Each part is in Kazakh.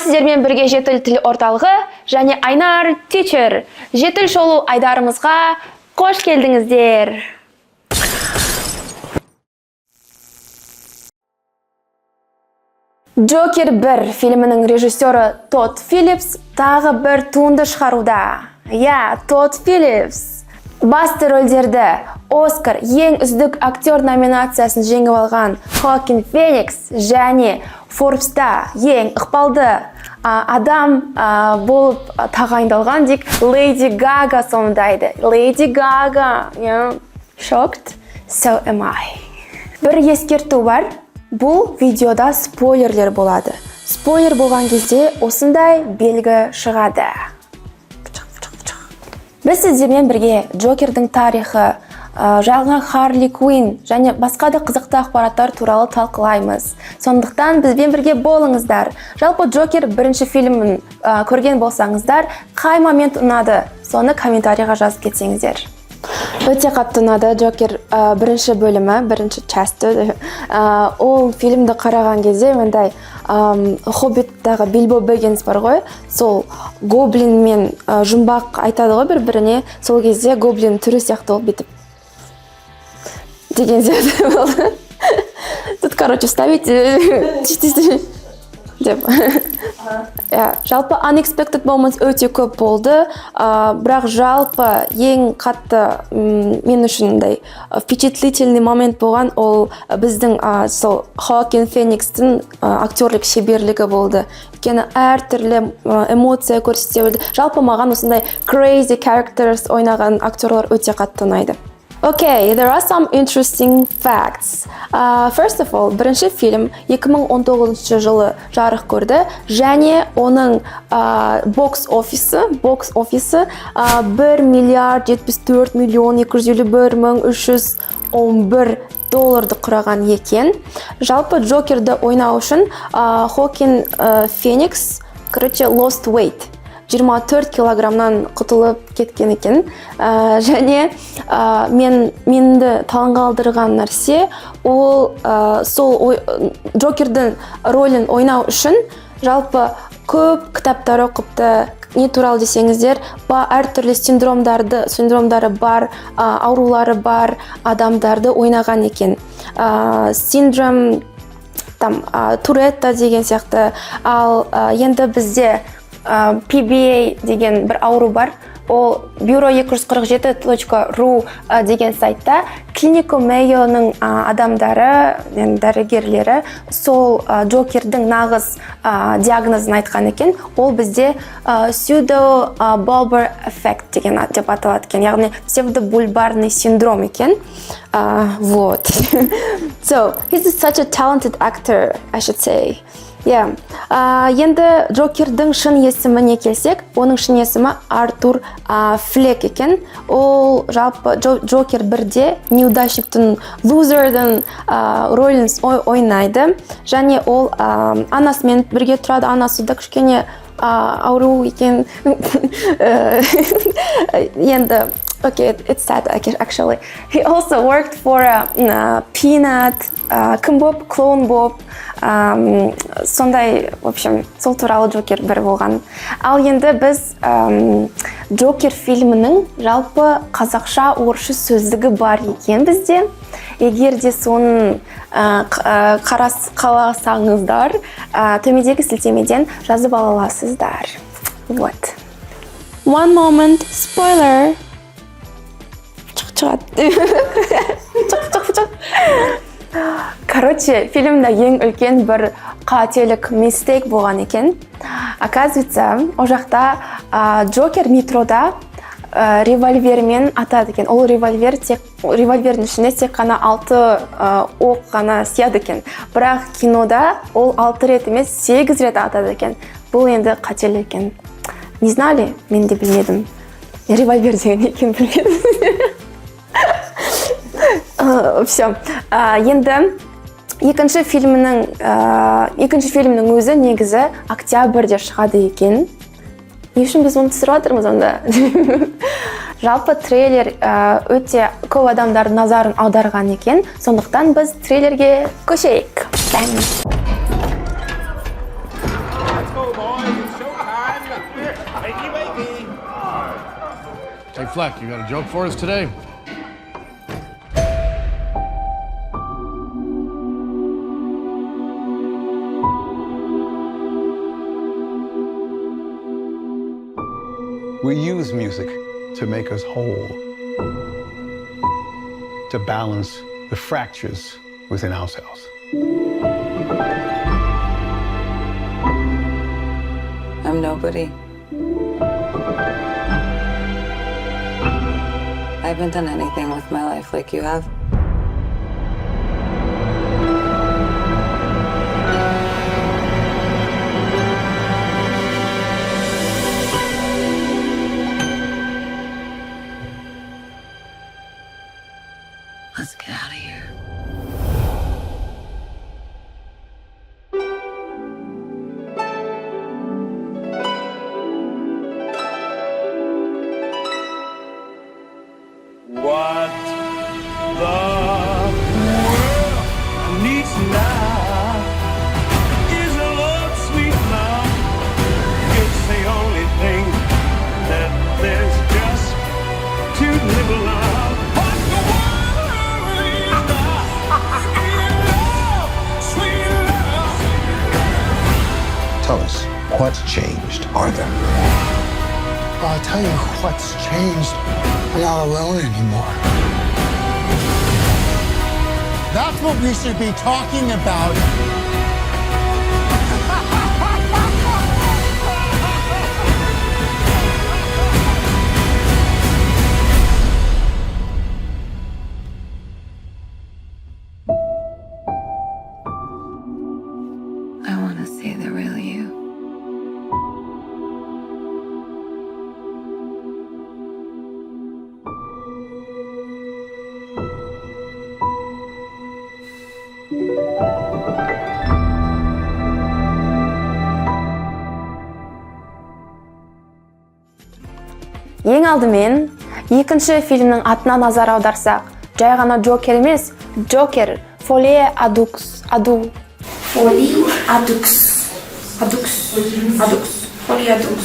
сіздермен бірге Жетіл тіл орталығы және Айнар Teacher Жетіл шолу айдарымызға қош келдіңіздер. Джокер 1 фильмінің режиссері Тодд Филлипс тағы бір туынды шығаруда. Тодд Филлипс. Басты рөлдерді Оскар ең үздік актер номинациясын жеңіп алған Хоакин Феникс және Forbes'та ең ықпалды адам болып тағайындалған Леди Гага сомдайды. Леди Гага. Shocked? So am I. Бір ескерту бар. Бұл видеода спойлерлер болады. Спойлер болған кезде осындай белгі шығады. Біз сіздермен бірге Джокердің тарихы, жаңа Харли Квинн және басқа да қызықты ақпараттар туралы талқылаймыз. Сондықтан бізбен бірге болыңыздар. Жалпы Джокер бірінші фильмін көрген болсаңыздар, қай момент ұнады, соны комментарийға жазып кетсеңіздер. Өте қатты ұнады Джокер бірінші бөлімі, бірінші часті. Ол фильмді қараған кезде мындай Хоббиттағы Билбо Бэггинс бар ғой, сол гоблин мен жұмбақ айтады ғой бір-біріне, сол кезде гоблин түрі сияқты ол бетіп деген сияқты болды. Тут, короче, вставите деп. Жалпы unexpected moments өте көп болды, бірақ жалпы ең қатты мен үшін впечатлительный момент болған ол біздің сол Хоакин Феникстің актерлік шеберлігі болды. Өйткені әртүрлі эмоция көрсете білді. Жалпы маған осындай crazy characters ойнаған актерлар өте қатты ұнайды. Okay, there are some interesting facts. First of all, бірінші фильм 2019 жылы жарық көрді және оның бокс офисі 1 миллиард 74 миллион 251 мың 311 долларды құраған екен. Жалпы Джокерді ойнау үшін Хоакин Феникс, lost weight. 24 килограммнан құтылып кеткен екен. Және менді таңғалдырған нәрсе ол сол Джокердің рөлін ойнау үшін жалпы көп кітаптар оқыпты. Не туралы десеңіздер, әртүрлі синдромдары бар, аурулары бар адамдарды ойнаған екен. Синдром Туретта деген сияқты. Ал енді бізде PBA деген бір ауру бар. Ол Бюро 247.ru деген сайтта Клинико Мэйоның адамдары, дәрігерлері сол Джокердің нағыз диагнозын айтқан екен. Ол бізде pseudo-bulbar effect деген деп аталады екен. Яғни псевдобульбарный синдром екен. Вот. So, he's such a talented actor, I should say. Енді Джокердің шын есіміне келсек, оның шын есімі Артур Флек екен. Ол жалпы Джокер 1-де неудачниктің, лузердің рөлін ойнайды. Және ол анасымен бірге тұрады, анасы да кішкене ауру екен. Енді okay, it's sad actually. He also worked for Peanut, кім боп, клоун боп. Сондай, в общем, сол туралы Джокер 1 болған. Ал енді біз Джокер фильмінің жалпы қазақша орысша сөздігі бар екен бізде. Егер де соның қаласаңыздар, төмедегі сілтемеден жазып ала аласыздар. Вот. One moment, spoiler. Короче, фильмда ең үлкен бір қателік, мистейк болған екен. Оказывается, о жақта Джокер метрода револьвермен атады екен. Ол револьвердің ішіне тек қана 6 оқ қана сияды екен. Бірақ кинода ол 6 рет емес 8 рет атады екен. Бұл енді қателік екен. Не знали? Мен де білмедім. Револьвер деген екен білмедім. Все. Енді екінші фильмнің өзі негізі октябрьде шығады екен. Не үшін біз оны түсіріп жатырмыз онда? Жалпы трейлер өте көп адамдардың назарын аударған екен. Сондықтан біз трейлерге көшейік. Hey, Fleck, you got a joke for us today? We use music to make us whole, to balance the fractures within ourselves. I'm nobody. I haven't done anything with my life like you have. Let's get out of here. What the world needs now is a love, sweet love. It's the only thing that there's just too little of. What the world needs now is love, sweet love. Tell us, what's changed, Arthur? I'll tell you what's changed. I'm not alone anymore. That's what we should be talking about. I want to see the real you. Ең алдымен, екінші фильмнің атына назар аударсақ, жай ғана Джокер емес, Джокер, Фоле Адукс, Аду. Фоли Адукс. Адукс. Адукс. Фоли Адукс.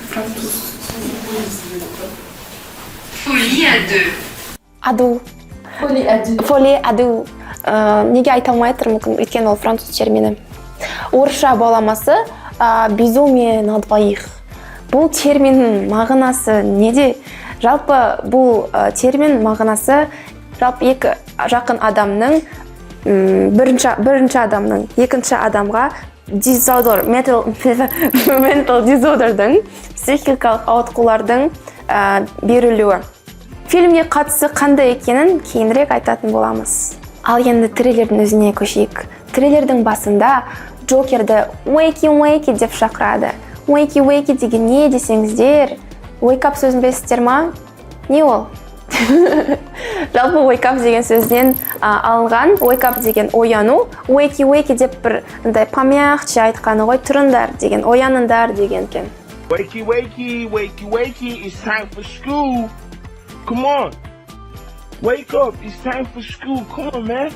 Француз. Folie à deux. Аду. Folie à deux. Фоле Аду. Неге айта алмай тұрмын, мүмкін өйткені ол француз термині. Орысша баламасы безумие на двоих. Бұл терминнің мағынасы неде? Жалпы бұл термин мағынасы жалпы екі жақын адамның бірінші адамның екінші адамға disorder, mental disorderдің психикалық ауытқулардың берілуі. Фильмге қатысы қандай екенін кейінірек айтатын боламыз. Ал енді трейлердің өзіне көшейік. Трейлердің басында Джокерді wakey деп шақырады. Wakey деген не десеңіздер? Wake up сөзін білесіздер ма? Не ол? Жалпы wake up деген сөзден алынған. Wake up деген ояну. Wakey деп бір помягче айтқаны ғой, тұрыңдар деген, ояныңдар деген екен. Wakey, it's time for school. Come on. Wake up, it's time for school. Come on, man.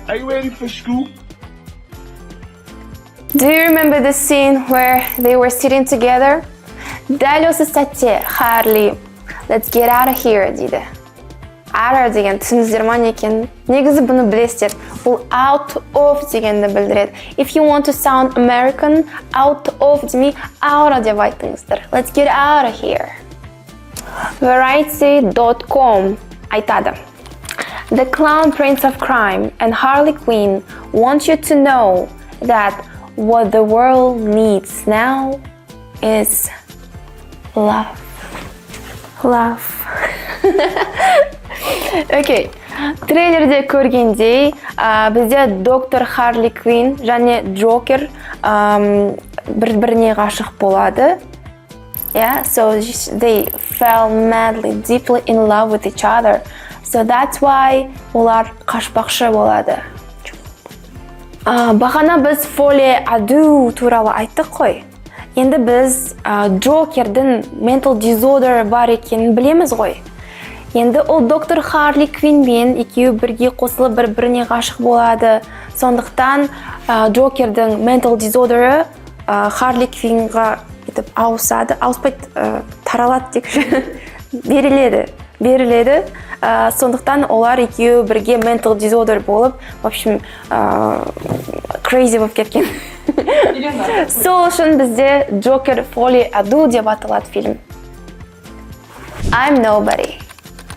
Are you ready for school? Do you remember the scene where they were sitting together? Дәл осы сәтте Харли, let's get out of here дейді. Out деген түсініздер ма не екенін? Негізі бұны білесіздер. Бұл out of дегенді білдіреді. If you want to sound American, out of демей out деп айтыңыздар. Let's get out of here. Variety.com айтады. The Clown Prince of Crime and Harley Quinn want you to know that what the world needs now is love. Love. Окей. Трейлерде көргендей, бізде доктор Харли Квин және Джокер бір-біріне ғашық болады. Yeah, so they fell madly, deeply in love with each other. So that's why олар қашпақшы болады. Бағана біз Фоле Аду туралы айттық қой. Енді біз Джокердің mental disorder бар екенін білеміз ғой. Енді ол доктор Харли Квинмен екеуі бірге қосылып бір-біріне ғашық болады. Сондықтан Джокердің mental disorder'ы Харли Квинға ауыспайды, таралады дегенше беріледі. Сондықтан олар екеуі бірге mental disorder болып, в общем, crazy болып кеткен. Сол үшін бізде Джокер Фоли Аду деп аталады фильм. I'm nobody.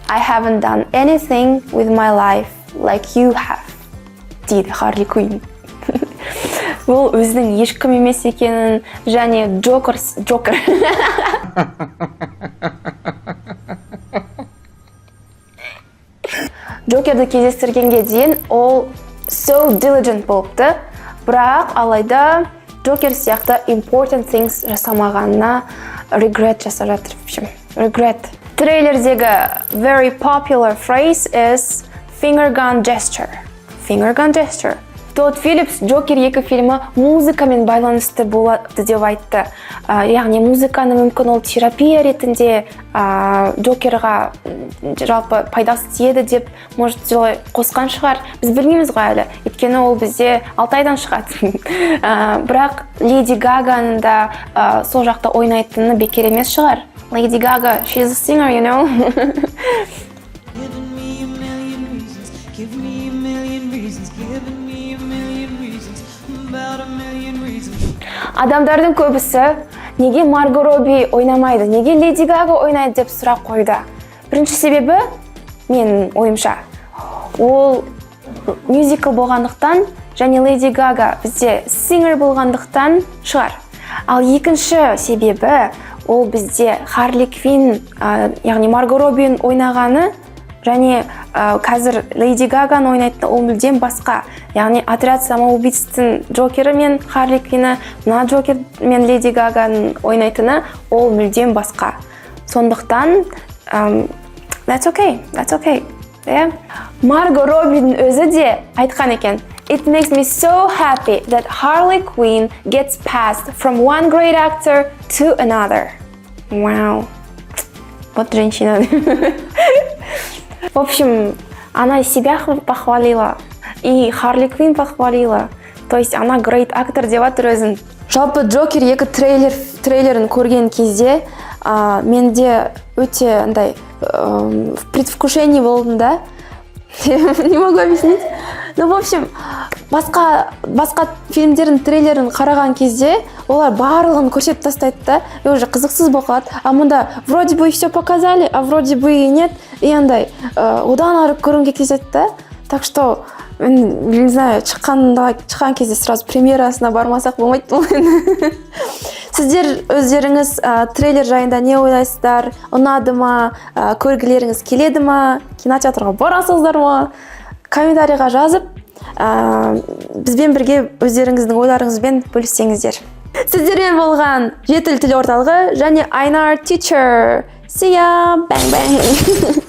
I haven't done anything with my life like you have. дейді Харли Квинн. Ол өзінің ешкім емес екенін және Джокер Джокерді кездестіргенге дейін ол so diligent болыпты, бірақ алайда Джокер сияқты important things жасамағанына regret жасап жатыр. Regret. Трейлердегі very popular phrase is finger gun gesture. Finger gun gesture. Тодд Филлипс Джокер 2 фильмі музыкамен байланысты болады деп айтты. Яғни музыканы мүмкін ол терапия ретінде Джокерға жалпы пайдасы тиеді деп, может, солай қосқан шығар. Біз білмейміз ғой әлі. Өйткені ол бізде 6 айдан шығады. Бірақ Леди Гаганың да сол жақта ойнайтыны бекер емес шығар. Lady Gaga, she's a singer, you know. Адамдардың көбісі неге Марго Робби ойнамайды, неге Леди Гага ойнайды деп сұрақ қойды. Бірінші себебі, менің ойымша, ол мюзикл болғандықтан және Леди Гага бізде сингер болғандықтан шығар. Ал екінші себебі, ол бізде Харли Квинн, яғни Марго Роббиның ойнағаны және қазір Леди Гаганы ойнайтын ол мүлдем басқа. Яғни отряд самоубийцтың Джокері мен Харли Квинні, мына Джокер мен Леди Гаганың ойнайтыны ол мүлдем басқа. Сондықтан that's okay. Марго Роббидің өзі де айтқан екен. It makes me so happy that Harley Quinn gets passed from one great actor to another. Wow. Вот женщина. В общем, она себя похвалила, и Харли Квинн похвалила. То есть она great actor деп атыр өзін. Жалпы Джокер 2 трейлерін көрген кезде менде өте андай в предвкушении болдым да. Не могу объяснить. Ну, в общем, басқа фильмдердің трейлерін қараған кезде олар барлығын көрсетіп тастайды да, и уже қызықсыз болып. А мұнда вроде бы все показали, а вроде бы и нет. И андай одан ары көруге кезет да. Так что, не знаю, шыққан кезде сразу премьерасына бармасақ болмайды. Сіздер өздеріңіз трейлер жайында не ойлайсыздар? Ұнады ма? Көргілеріңіз келеді ма? Кинотеатрға барасыздар ма? Комментарийға жазып, бізбен бірге өздеріңіздің ойларыңызбен бөліссеңіздер. Сіздермен болған Жетіл тіл орталығы және Айнар Teacher. See ya! Bang bang!